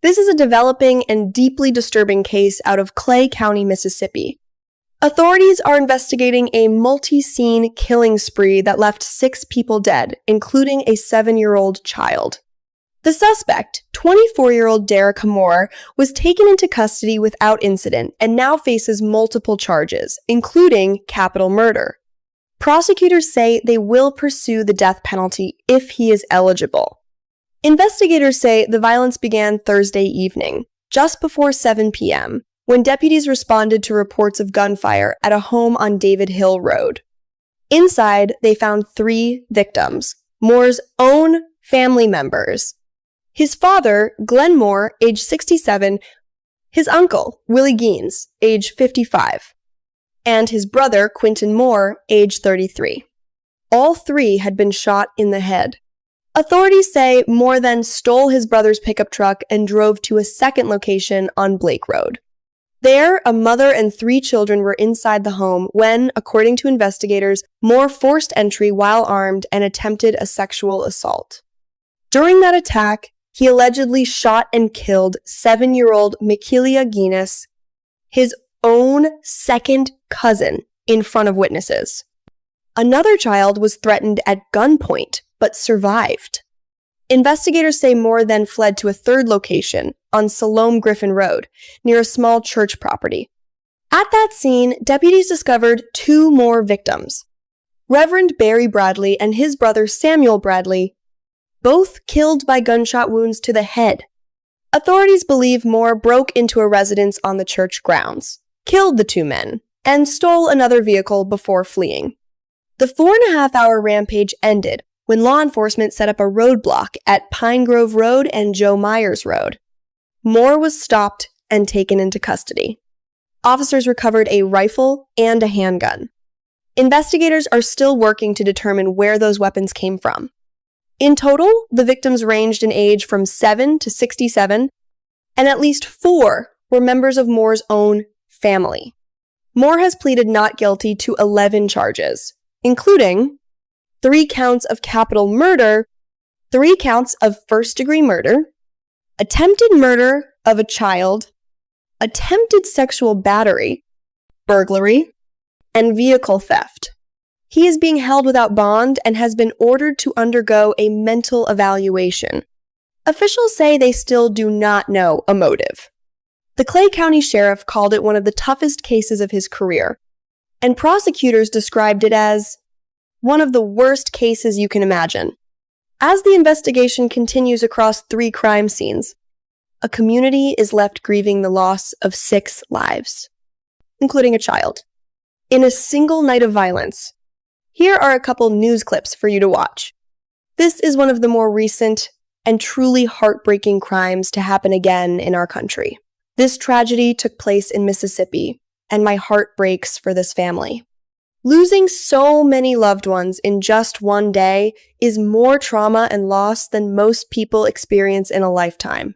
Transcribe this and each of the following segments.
This is a developing and deeply disturbing case out of Clay County, Mississippi. Authorities are investigating a multi-scene killing spree that left 6 people dead, including a 7-year-old child. The suspect, 24-year-old Derek Moore, was taken into custody without incident and now faces multiple charges, including capital murder. Prosecutors say they will pursue the death penalty if he is eligible. Investigators say the violence began Thursday evening, just before 7 p.m., when deputies responded to reports of gunfire at a home on David Hill Road. Inside, they found 3 victims, Moore's own family members. His father, Glenn Moore, age 67, his uncle, Willie Geens, age 55, and his brother, Quentin Moore, age 33. All 3 had been shot in the head. Authorities say Moore then stole his brother's pickup truck and drove to a second location on Blake Road. There, a mother and 3 children were inside the home when, according to investigators, Moore forced entry while armed and attempted a sexual assault. During that attack, he allegedly shot and killed 7-year-old Michaelia Guinness, his own second cousin, in front of witnesses. Another child was threatened at gunpoint, but survived. Investigators say Moore then fled to a third location on Salome Griffin Road, near a small church property. At that scene, deputies discovered 2 more victims. Reverend Barry Bradley and his brother Samuel Bradley, both killed by gunshot wounds to the head. Authorities believe Moore broke into a residence on the church grounds, killed the 2 men, and stole another vehicle before fleeing. The 4.5-hour rampage ended when law enforcement set up a roadblock at Pine Grove Road and Joe Myers Road. Moore was stopped and taken into custody. Officers recovered a rifle and a handgun. Investigators are still working to determine where those weapons came from. In total, the victims ranged in age from 7 to 67, and at least 4 were members of Moore's own family. Moore has pleaded not guilty to 11 charges, including 3 counts of capital murder, 3 counts of first-degree murder, attempted murder of a child, attempted sexual battery, burglary, and vehicle theft. He is being held without bond and has been ordered to undergo a mental evaluation. Officials say they still do not know a motive. The Clay County Sheriff called it one of the toughest cases of his career, and prosecutors described it as one of the worst cases you can imagine. As the investigation continues across 3 crime scenes, a community is left grieving the loss of 6 lives, including a child, in a single night of violence. Here are a couple news clips for you to watch. This is one of the more recent and truly heartbreaking crimes to happen again in our country. This tragedy took place in Mississippi, and my heart breaks for this family. Losing so many loved ones in just one day is more trauma and loss than most people experience in a lifetime.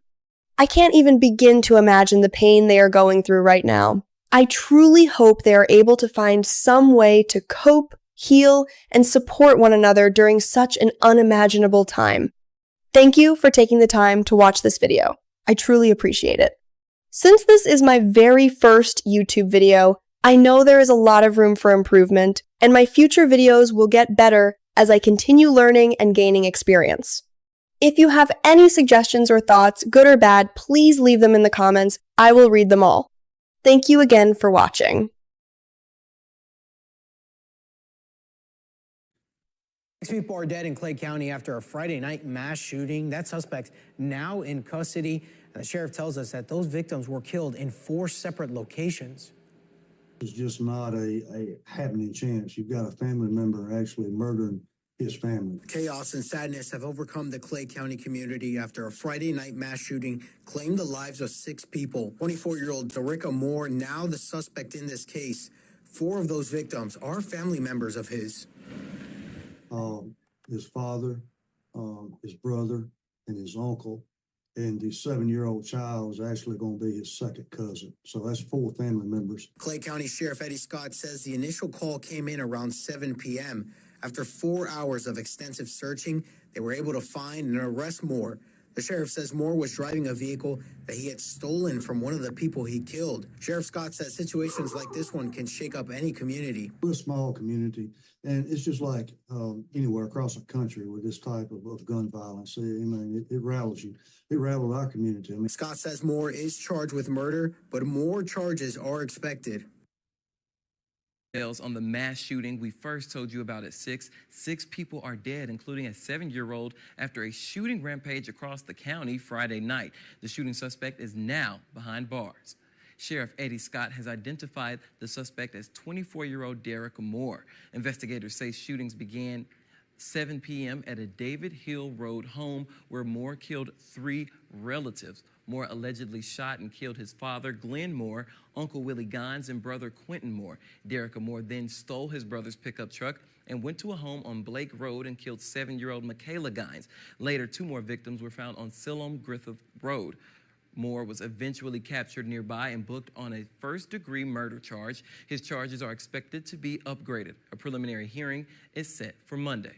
I can't even begin to imagine the pain they are going through right now. I truly hope they are able to find some way to cope, heal, and support one another during such an unimaginable time. Thank you for taking the time to watch this video. I truly appreciate it. Since this is my very first YouTube video, I know there is a lot of room for improvement, and my future videos will get better as I continue learning and gaining experience. If you have any suggestions or thoughts, good or bad, please leave them in the comments. I will read them all. Thank you again for watching. 6 people are dead in Clay County after a Friday night mass shooting. That suspect now in custody. And the sheriff tells us that those victims were killed in 4 separate locations. It's just not a happening chance. You've got a family member actually murdering his family. Chaos and sadness have overcome the Clay County community after a Friday night mass shooting claimed the lives of 6 people. 24-year-old Derek Moore, now the suspect in this case. 4 of those victims are family members of his. His father, his brother, and his uncle. And the 7-year-old child is actually going to be his second cousin. So that's 4 family members. Clay County Sheriff Eddie Scott says the initial call came in around 7 p.m. After 4 hours of extensive searching, they were able to find and arrest Moore. The sheriff says Moore was driving a vehicle that he had stolen from one of the people he killed. Sheriff Scott says situations like this one can shake up any community. We're a small community, and it's just like anywhere across the country with this type of gun violence. I mean, it rattles you. It rattled our community. I mean, Scott says Moore is charged with murder, but more charges are expected. On the mass shooting we first told you about at 6. 6 people are dead, including a 7-year-old, after a shooting rampage across the county Friday night. The shooting suspect is now behind bars. Sheriff Eddie Scott has identified the suspect as 24-year-old Derek Moore. Investigators say shootings began 7 p.m. at a David Hill Road home where Moore killed 3 relatives. Moore allegedly shot and killed his father, Glenn Moore, Uncle Willie Gines, and brother Quentin Moore. Derek Moore then stole his brother's pickup truck and went to a home on Blake Road and killed 7-year-old Michaela Gines. Later, 2 more victims were found on Siloam Griffith Road. Moore was eventually captured nearby and booked on a first-degree murder charge. His charges are expected to be upgraded. A preliminary hearing is set for Monday.